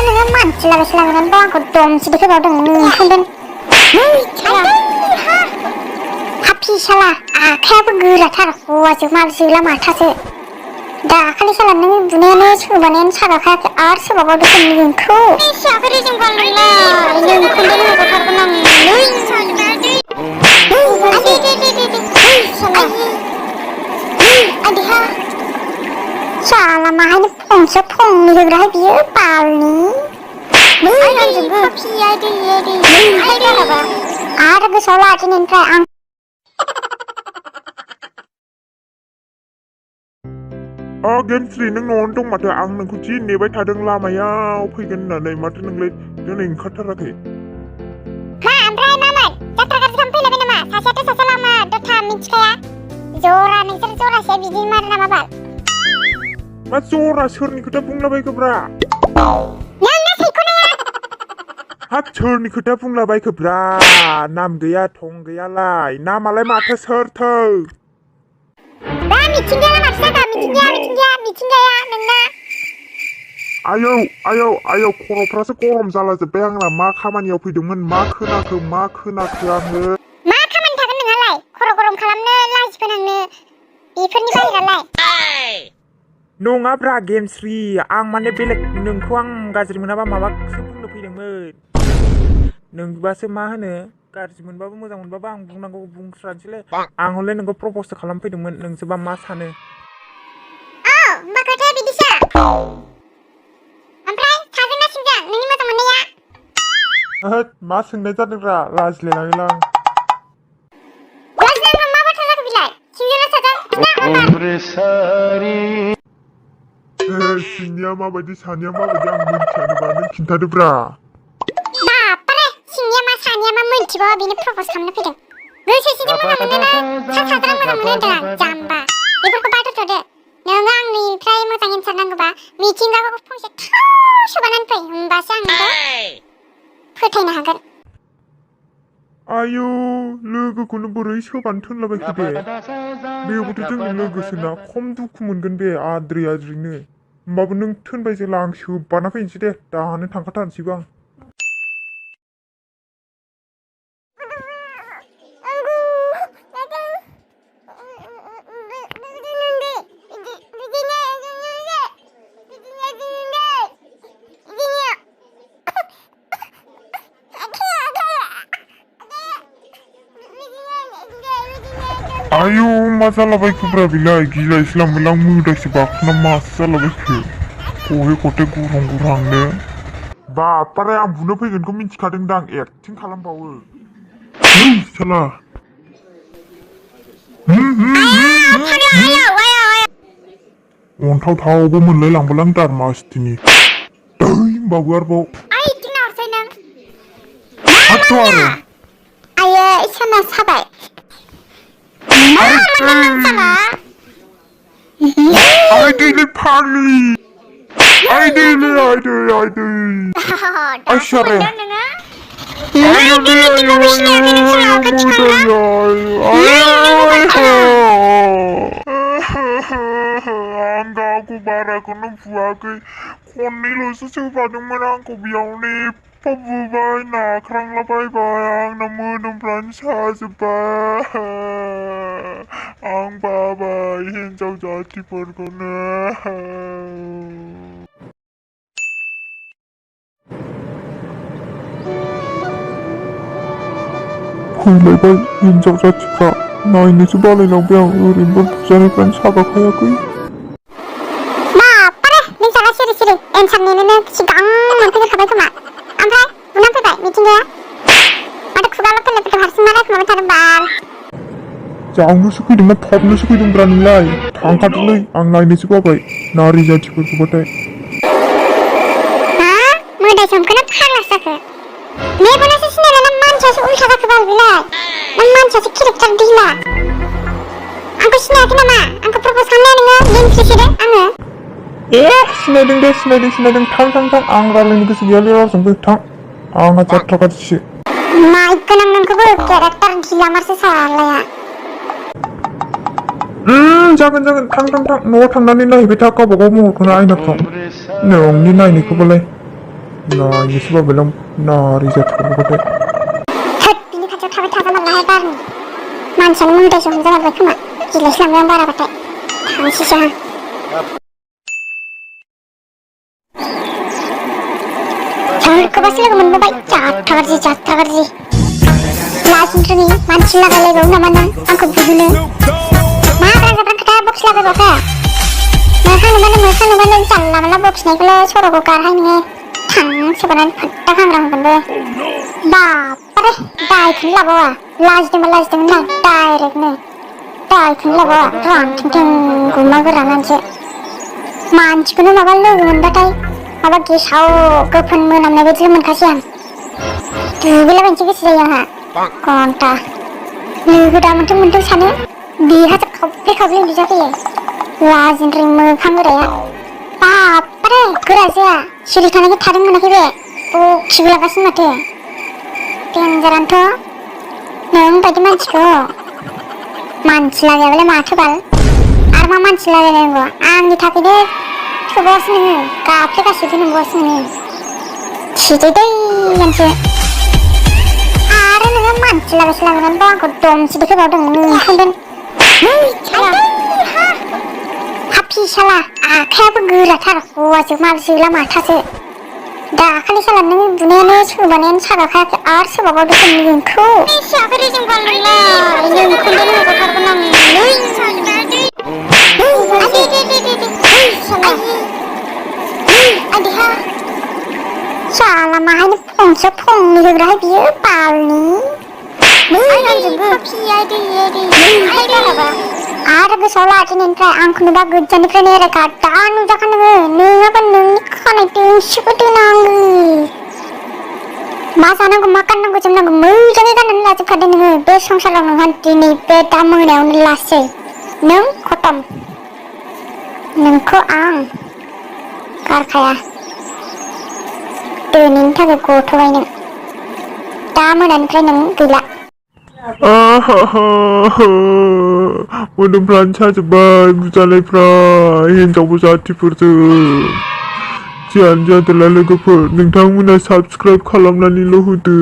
नोङो मानसिलागासिनो लांनानै आंखौ दमसिदि होबावदों नोंखौदों हाफि साला आखायाबो गोराथार हौवासो मालसो माथासो दाखालि साला नों बुनायानो सोबानायानो सागाखायाखै आरो सोबाबावदों नोंखौ फिसाखौ रेजेंबाल नोंलाय नोंखौदों होबावथारगोन आं आदिहा साला माहायनो फंसे फंनै होग्राहाय बियो बालनि आरो गोसोआव लादिनिफ्राय आं गेमस्रि नों न'आवनो दं माथो आं नोंखौ जि नेबाय थादों लामायाव फैगोन होननानै माथो नोंलाय दिनै ओंखारथाराखै मा ओमफ्राय मामोन जात्रा गाज्रि खालामफैलायबाय नामा सासेयाथ' सासे लामा दथा मिथिखाया जरा नोंसोर जरासे बिदि मार नामा बाल मा जरा सोरनि खोथा बुंलाबायखोब्रा हाब सोरनि खोथा बुंलाबायखोब्रा नाम गैया थं गैयालाय नामालाय माथो सोरथो मिथिंगाया माथो जाखो मिथिंगाया नोंना आयौ खर'फ्रासो गरम जालाजोब्बाय आंना मा खामानियाव फैदोंमोन मा खोनाखो आङो मा खामानि थागोन नोंहालाय खर' गरम खालामनो लाजि फोनांनो बेफोरनि बाहेरालाय नङाब्रा गेमस्रि आं माने बेलेग नोंखौ आं गाज्रि मोनाबा माबासो बुंनो फैदोंमोन नोंबासो मा होनो गाज्रि मोनबाबो मोजां मोनबाबो आं बुंनांगौ बुंस्रानोसैलै आं हले नोंखौ प्रप'ससो खालामफैदोंमोन नोंसोरबा मा सानो होमबा खोथाया बिदिसो ओमफ्राय थागोन ना सिंजा नोंनि मोजां मोननाया होद मा सोंनाय जादोंब्रा लाजिलायलाङोलां लाजिनांगौ मा बाथ्रा जाखो बिलाय सिंजाना साजा सिंनिया माबायदि सानिया माबायदि आं मिन्थियानोबा नों खिन्थादोब्रा बापारे सिंनिया मा सानिया मा मिन्थिबावा बेनो प्रप'स खालामनो फैदों गोसोसिजों मोजां मोनोना साजारां मोजां मोनो होनदों आं जाम्बा बेफोरखौ बाथ'थ'दो नोङो आंनिफ्राय मोजां एन्सार नांगौबा मिथिंगाखौ फंसे थाव सोबानानै फै होमबासो आं नोंखौ फोथायनो हागोन आयौ लोगोखौनो बोरै सोबानो थोनलाबायखो बे बेबोथ' जोंनि लोगोसोना खम दुखु मोनगोन बे आद्रिनो होमबाबो नों थोनबाय जेला आं सोबाना फैनोसै दे दानो थांखाथारनोसैबो आं आयौ मा जालाबायखोब्रा बेलाय गिलायस्लां मोलां मोदायसो बाखोना मासो जालाबायखो गहे गथे गुरहांनो बापारे आं बुनो फैगोनखौ मिथिखादों दां एक्टिं खालामबावो साला अन्थावथावबो मोनलाय लांबालां दारमासथिनि दै होनबावो आरोबाव हाथ' आरो आयै साना साबाय I did it, Parley! I did it! I shut it! Angga aku barakunu buakai koni lusu sepadung merangku biauni pabubai nakrang labai bayang namu numpran sasebai ang babai hinjau jati perkona फैलायबाय हिनजाव जाथिफ्रा नायनोसो बालायलांबाय आं ओरैनोबो बुजानायफ्रानो सागाखायाखै बापारे नों साला सिरि सिरि एन्सार नेनोनो सिगां मोनफैखाबाय खोमा ओमफ्राय बुना फैबाय मिथिंगाया माथो खुगाल' फैलाय हारसिं मा रायखुमाबाय थादों बाल जावनोसो फैदों ना फबनोसो फैदोंब्रा नोंलाय थांखादोलै आं नायनोसो बाबाय नारि जाथिफोरखौबाथाय हा मोदाय समखोना फाग्लासो जाखो मेगनासो सिनायला ना मानसियासो उल्था जाखो बाल बिलाय नों मानसियासो केरेक्टार ढिला आंखौ सिनायाखै नामा आंखौ प्रप'ज खालामनाया नोङो लिंस्रिसोदो आङो सिनायदों दे सिनायदों थां आं रायलायनो गोसो गैयालै रावजोंबो थां आंहा जाथ्रा गाज्रिसो माइक गोनां नोंखौबो केरेक्टार ढिला मारसो सालाया जागोन थां न'आव थांनानै नायहैबाय था गावबागाव महरखौनो आयनाफ्राव नोंनि नायनायखौबालाय नायनोसै बाबायलै आं नारै जाथारबाथाय थोद बिनि खाथियाव थाबाय थाजामारलाहाय बारनि मानसियानो मोदायसो हमजामारबाय खोमा गिलायस्लांबाय आं बाराबाथाय थांसैसो आं सोरखौबासो लोगो मोनबावबाय जाथ्रा गाज्रि लाजिनो रोङि मानसि लागायलायबावो नामा नों आंखौ बुहोनो मा आब्रां खोथा बक्स लागायबावखो मोखां नुबानो जानला मानला बक्सनायखौल' सर'खौ गारहाय नोङो थांसोबानानै फोट्टा खांग्रा होगोनबो बाबारे दायखौनो लाबावा लाजिदोंमोन ना डाइरेक्टनो दायखौनो लाबावा रानथों गुमा गोरानानैसो मानसिखौनो माबा लोगो मोनबाथाय माबा गेसाव गोफोन मोनामनाय बायदिसो मोनखासै आं दुगैलाबायनोसो गोसो जायो आंहा घन्टा लोगो दामोनथों सानो बिहासो खावब्ले उन्दुजाफैयो लाजिनो रोङि मोखां गोराया बाबारे गोरा जाया सिरि थानायखौ थादों मोनाखै बे बखिबोलागासिनो माथो देन्जारानोथ' नों बायदि मानसिखौ मानसि लागायाबालाय माथो बाल आरो मा मानसि लागायनांगौ आंनि थाखायनो थोबावासो नोङो गाफ्लेगासिनो नंबावासो नोङो थिदैदैयानोसो आरो नोङो मानसि लागायसो लागायनानैबो आंखौ दमसो देखायबावदों नोंखौबो हाफि साला आखायाबो गोराथार हौवासो माल जोला माथासो दाखालि साला नों बुनायानो सोबानायानो सागाखायाखै आरो सोबाबावदों नोंखौ फिसाखौ रेजेंबाल नोंलाय नोंखौनो होबावथारगोन आं साला माहायनो फंसे फंनै होग्राहाय बियो बालनि आरो गोसोआव लाखिनायनिफ्राय आंखौ नुबा गोजाननिफ्रायनो एरायखा दा नुजाखा नोङाबा नोंनि खानाय दोंसेखौ दोनांगो मा जानांगौ मा गाननांगौ जोमनांगौ मोजाङै गाननानै लाजोबखादो नोङो बे संसाराव नोंहा दिनै बे दा मोनायावनो लासै नों खतम नोंखौ आं गारखाया दिनैनि थाखाय गथ'बाय नों दा मोनानिफ्राय नों गैला मोदोमफ्रानो साजोब्बाय बुजानायफ्रा हिनजावबो जाथिफोरजों जियानो जादोला लोगोफोर नोंथांमोना साबस्क्राइब खालामनानैल' होदो